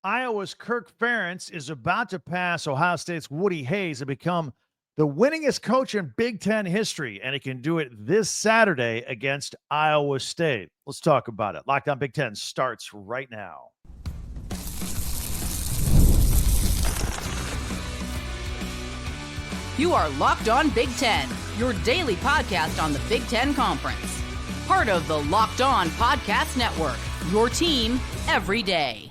Iowa's Kirk Ferentz is about to pass Ohio State's Woody Hayes and become the winningest coach in Big Ten history, and he can do it this Saturday against Iowa State. Let's talk about it. Lockdown Big Ten starts right now. You are Locked On Big Ten, your daily podcast on the Big Ten Conference. Part of the Locked On Podcast Network, your team every day.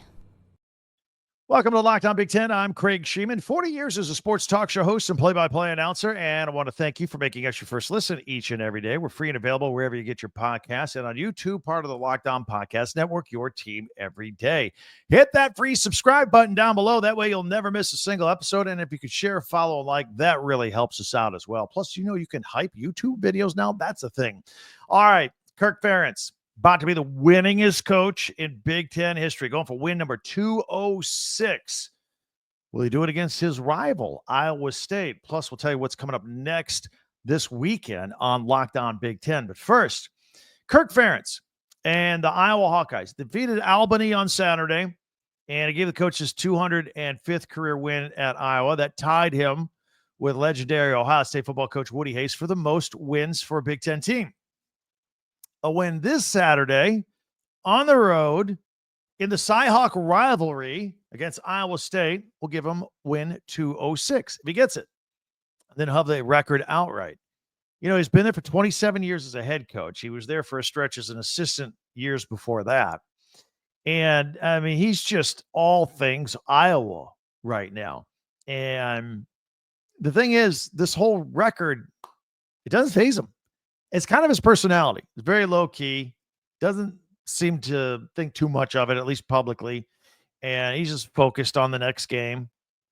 Welcome to Lockdown Big Ten. I'm Craig Sheeman, 40 years as a sports talk show host and play-by-play announcer, and I want to thank you for making us your first listen each and every day. We're free and available wherever you get your podcasts, and on YouTube, part of the Lockdown Podcast Network, your team every day. Hit that free subscribe button down below. That way you'll never miss a single episode, and if you could share, follow, and like, that really helps us out as well. Plus, you know you can hype YouTube videos now. That's a thing. All right, Kirk Ferentz. About to be the winningest coach in Big Ten history, going for win number 206. Will he do it against his rival, Iowa State? Plus, we'll tell you what's coming up next this weekend on Lockdown Big Ten. But first, Kirk Ferentz and the Iowa Hawkeyes defeated Albany on Saturday, and he gave the coach his 205th career win at Iowa. That tied him with legendary Ohio State football coach Woody Hayes for the most wins for a Big Ten team. A win this Saturday on the road in the Cy-Hawk rivalry against Iowa State will give him win 206 if he gets it. Then he'll have the record outright. You know, he's been there for 27 years as a head coach. He was there for a stretch as an assistant years before that. And, I mean, he's just all things Iowa right now. And the thing is, this whole record, it doesn't faze him. It's kind of his personality. It's very low key. Doesn't seem to think too much of it, at least publicly. And he's just focused on the next game.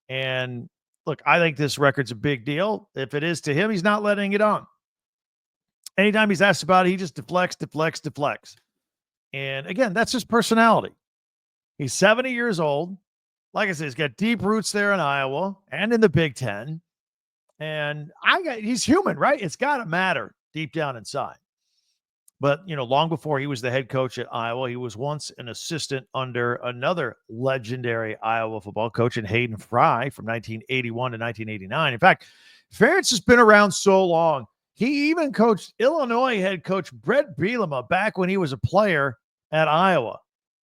And look, I think this record's a big deal. If it is to him, he's not letting it on. Anytime he's asked about it, he just deflects. And again, that's his personality. He's 70 years old. Like I said, he's got deep roots there in Iowa and in the Big Ten. And he's human, right? It's got to matter deep down inside. But, you know, long before he was the head coach at Iowa, he was once an assistant under another legendary Iowa football coach in Hayden Fry from 1981 to 1989. In fact, Ferentz has been around so long. He even coached Illinois head coach Brett Bielema back when he was a player at Iowa.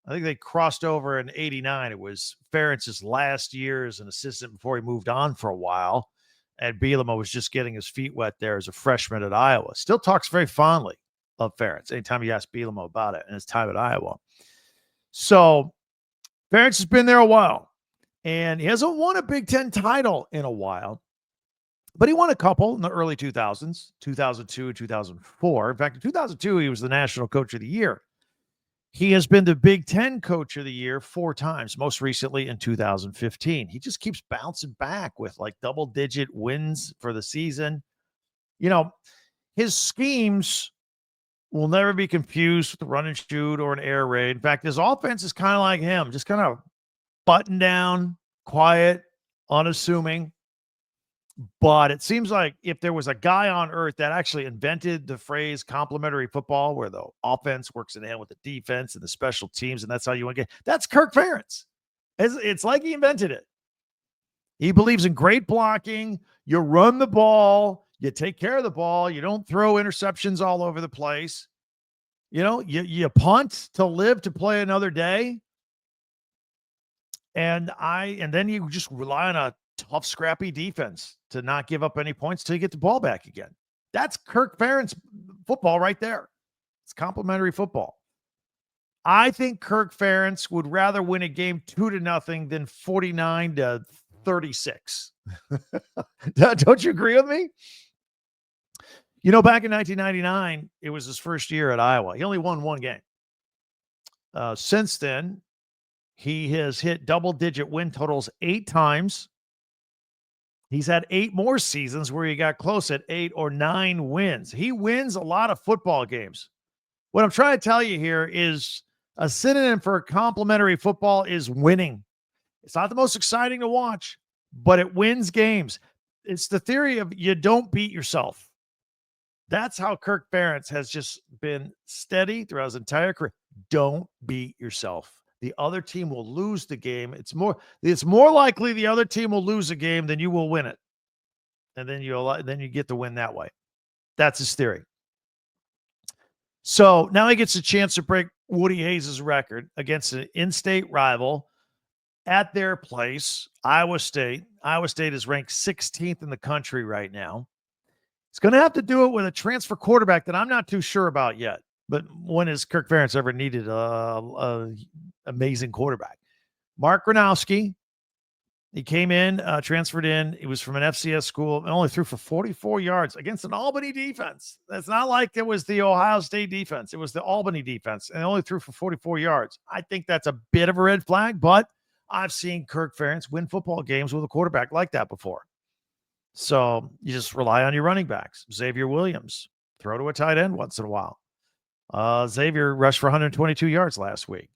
I think they crossed over in 89. It was Ferentz's last year as an assistant before he moved on for a while. And Bielema was just getting his feet wet there as a freshman at Iowa. Still talks very fondly of Ferentz anytime you ask Bielema about it and his time at Iowa. So Ferentz has been there a while, and he hasn't won a Big Ten title in a while, but he won a couple in the early 2000s, 2002 and 2004. In fact, in 2002, he was the National Coach of the Year. He has been the Big Ten Coach of the Year 4 times, most recently in 2015. He just keeps bouncing back with like double-digit wins for the season. You know, his schemes will never be confused with a run and shoot or an air raid. In fact, his offense is kind of like him, just kind of buttoned down, quiet, unassuming. But it seems like if there was a guy on earth that actually invented the phrase complementary football, where the offense works in hand with the defense and the special teams, and that's how you want to get, that's Kirk Ferentz. It's like he invented it. He believes in great blocking. You run the ball. You take care of the ball. You don't throw interceptions all over the place. You know, you punt to live to play another day. And then you just rely on a tough, scrappy defense to not give up any points till you get the ball back again. That's Kirk Ferentz football right there. It's complementary football. I think Kirk Ferentz would rather win a game 2-0 than 49-36. Don't you agree with me? You know, back in 1999, it was his first year at Iowa. He only won 1 game. Since then, he has hit double-digit win totals 8 times. He's had 8 more seasons where he got close at 8 or 9 wins. He wins a lot of football games. What I'm trying to tell you here is a synonym for complementary football is winning. It's not the most exciting to watch, but it wins games. It's the theory of you don't beat yourself. That's how Kirk Ferentz has just been steady throughout his entire career. Don't beat yourself. the other team will lose the game. It's more likely the other team will lose a game than you will win it. And then you get the win that way. That's his theory. So now he gets a chance to break Woody Hayes' record against an in-state rival at their place, Iowa State. Iowa State is ranked 16th in the country right now. He's going to have to do it with a transfer quarterback that I'm not too sure about yet. But when has Kirk Ferentz ever needed a amazing quarterback? Mark Gronowski, he came in, transferred in. He was from an FCS school and only threw for 44 yards against an Albany defense. That's not like it was the Ohio State defense. It was the Albany defense, and only threw for 44 yards. I think that's a bit of a red flag, but I've seen Kirk Ferentz win football games with a quarterback like that before. So you just rely on your running backs. Xavier Williams, throw to a tight end once in a while. Xavier rushed for 122 yards last week.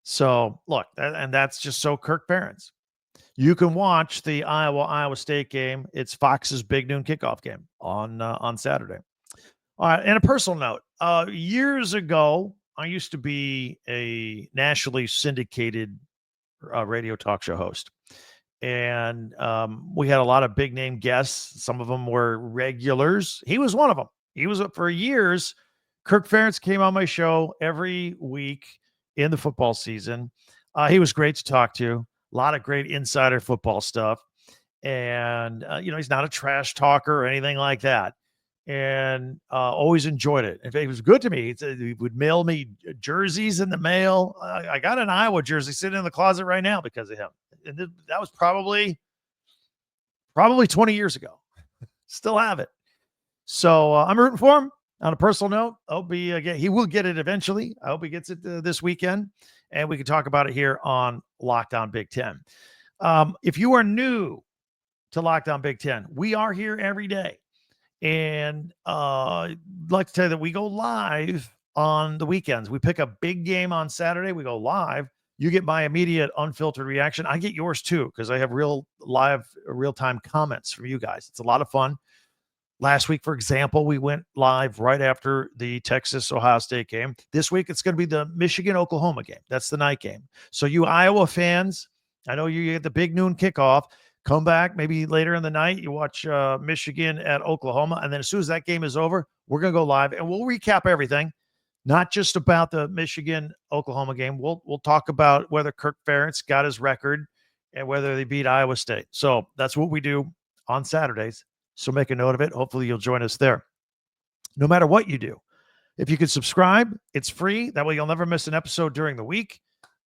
So look, and that's just so Kirk Ferentz. You can watch the Iowa State game. It's Fox's big noon kickoff game on Saturday. All right, and a personal note. Years ago, I used to be a nationally syndicated radio talk show host. And we had a lot of big name guests. Some of them were regulars. He was one of them. He was for years. Kirk Ferentz came on my show every week in the football season. He was great to talk to. A lot of great insider football stuff. And, he's not a trash talker or anything like that. And always enjoyed it. In fact, it was good to me. He would mail me jerseys in the mail. I got an Iowa jersey sitting in the closet right now because of him. And that was probably 20 years ago. Still have it. So I'm rooting for him. On a personal note, he will get it eventually. I hope he gets it this weekend, and we can talk about it here on Locked On Big Ten. If you are new to Locked On Big Ten, we are here every day. And I'd like to tell you that we go live on the weekends. We pick a big game on Saturday. We go live. You get my immediate unfiltered reaction. I get yours too, because I have real-time comments from you guys. It's a lot of fun. Last week, for example, we went live right after the Texas-Ohio State game. This week, it's going to be the Michigan-Oklahoma game. That's the night game. So you Iowa fans, I know you get the big noon kickoff. Come back maybe later in the night. You watch Michigan at Oklahoma. And then as soon as that game is over, we're going to go live and we'll recap everything. Not just about the Michigan-Oklahoma game. We'll talk about whether Kirk Ferentz got his record and whether they beat Iowa State. So that's what we do on Saturdays. So make a note of it. Hopefully you'll join us there. No matter what you do, if you could subscribe, it's free. That way you'll never miss an episode during the week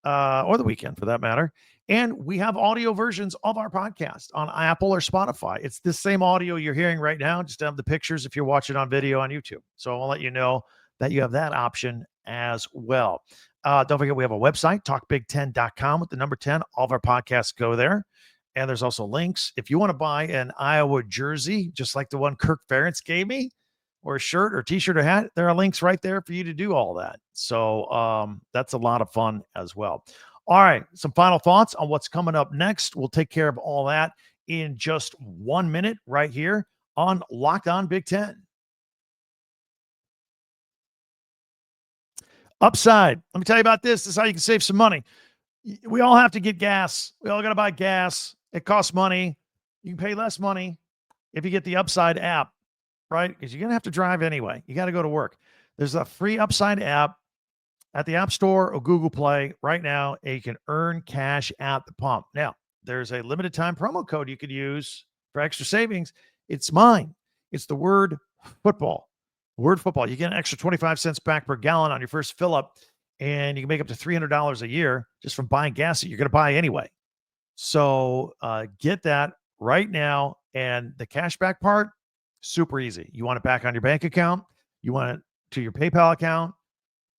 or the weekend for that matter. And we have audio versions of our podcast on Apple or Spotify. It's the same audio you're hearing right now. Just have the pictures if you're watching on video on YouTube. So I'll let you know that you have that option as well. Don't forget, we have a website, talkbig10.com with the number 10. All of our podcasts go there. And there's also links. If you want to buy an Iowa jersey, just like the one Kirk Ferentz gave me, or a shirt or t-shirt or hat, there are links right there for you to do all that. So that's a lot of fun as well. All right, some final thoughts on what's coming up next. We'll take care of all that in just 1 minute right here on Locked On Big Ten. Upside. Let me tell you about this. This is how you can save some money. We all have to get gas. We all got to buy gas. It costs money. You can pay less money if you get the Upside app, right? Because you're going to have to drive anyway. You got to go to work. There's a free Upside app at the App Store or Google Play right now, and you can earn cash at the pump. Now, there's a limited time promo code you could use for extra savings. It's mine. It's the word football. Word football. You get an extra 25 cents back per gallon on your first fill up, and you can make up to $300 a year just from buying gas that you're going to buy anyway. So get that right now. And the cashback part, super easy. You want it back on your bank account. You want it to your PayPal account,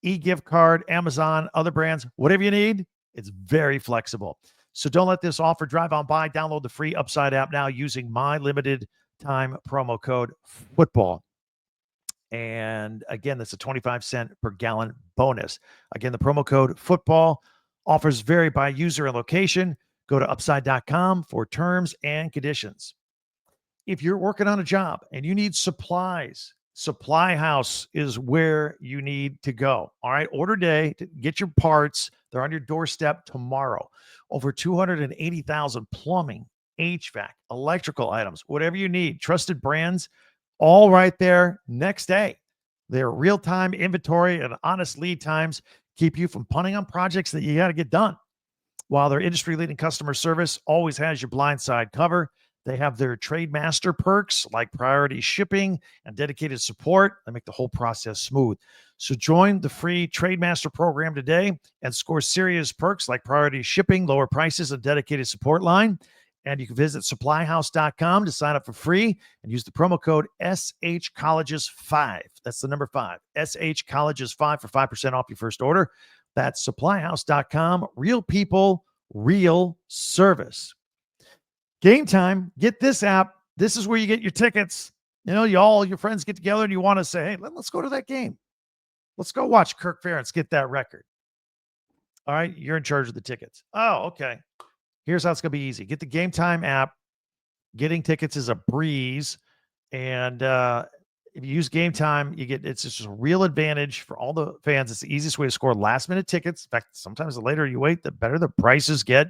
e-gift card, Amazon, other brands, whatever you need. It's very flexible. So don't let this offer drive on by. Download the free Upside app now using my limited time promo code football. And again, that's a 25 cent per gallon bonus. Again, the promo code football. Offers vary by user and location. Go to upside.com for terms and conditions. If you're working on a job and you need supplies, Supply House is where you need to go. All right. Order day to get your parts They're on your doorstep tomorrow. Over 280,000 plumbing, HVAC, electrical items, whatever you need. Trusted brands, all right there next day. Their real-time inventory and honest lead times keep you from punting on projects that you got to get done. While their industry-leading customer service always has your blind side cover, they have their Trade Master perks like priority shipping and dedicated support that make the whole process smooth. So join the free Trade Master program today and score serious perks like priority shipping, lower prices, and dedicated support line. And you can visit supplyhouse.com to sign up for free and use the promo code SHColleges5. That's the number 5, SHColleges5 for 5% off your first order. That's supplyhouse.com. Real people, real service. Game Time, get this app. This is where you get your tickets. You know, all your friends get together and you want to say, hey, let's go to that game. Let's go watch Kirk Ferentz get that record. All right, you're in charge of the tickets. Oh, okay. Here's how it's going to be easy. Get the Game Time app. Getting tickets is a breeze. And if you use Game Time, it's just a real advantage for all the fans. It's the easiest way to score last-minute tickets. In fact, sometimes the later you wait, the better the prices get.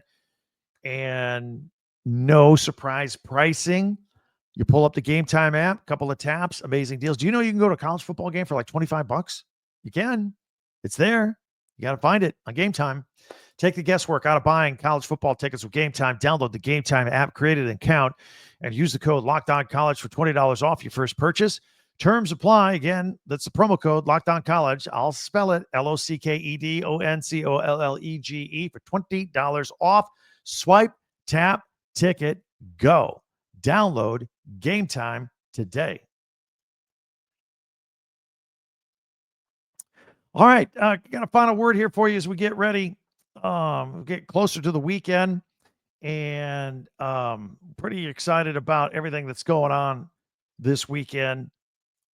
And no surprise pricing. You pull up the Game Time app, couple of taps, amazing deals. Do you know you can go to a college football game for like $25? You can. It's there. You got to find it on Game Time. Take the guesswork out of buying college football tickets with Game Time. Download the Game Time app, create an account, and use the code LOCKEDONCollege for $20 off your first purchase. Terms apply. Again, that's the promo code LOCKEDONCollege. I'll spell it LOCKEDONCOLLEGE for $20 off. Swipe, tap, ticket, go. Download Game Time today. All right, got a final word here for you as we get ready. Get closer to the weekend, and pretty excited about everything that's going on this weekend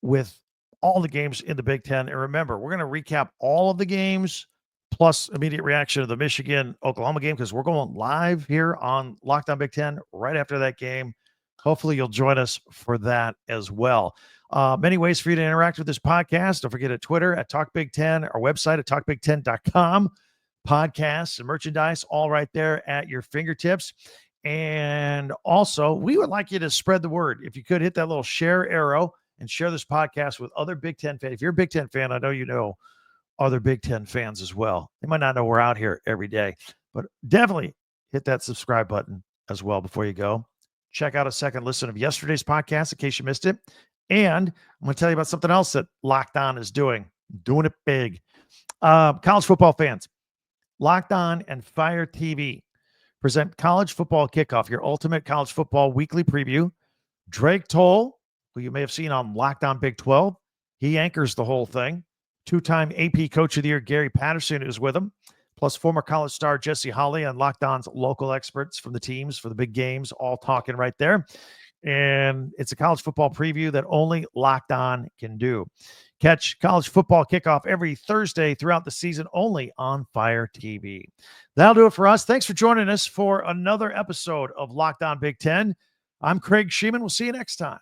with all the games in the Big Ten. And remember, we're going to recap all of the games plus immediate reaction to the Michigan-Oklahoma game because we're going live here on Locked On Big Ten right after that game. Hopefully you'll join us for that as well. Many ways for you to interact with this podcast. Don't forget at Twitter at Talk Big Ten, our website at talkbig10.com. Podcasts and merchandise all right there at your fingertips. And also, we would like you to spread the word. If you could hit that little share arrow and share this podcast with other Big Ten fans. If you're a Big Ten fan, I know you know other Big Ten fans as well. They might not know we're out here every day, but definitely hit that subscribe button as well before you go. Check out a second listen of yesterday's podcast in case you missed it. And I'm going to tell you about something else that Locked On is doing it big. College football fans, Locked On and Fire TV present College Football Kickoff, your ultimate college football weekly preview. Drake Toll, who you may have seen on Locked On Big 12, he anchors the whole thing. Two-time AP Coach of the Year Gary Patterson is with him, plus former college star Jesse Holley and Locked On's local experts from the teams for the big games, all talking right there. And it's a college football preview that only Locked On can do. Catch College Football Kickoff every Thursday throughout the season only on Fire TV. That'll do it for us. Thanks for joining us for another episode of Locked On Big Ten. I'm Craig Sheeman. We'll see you next time.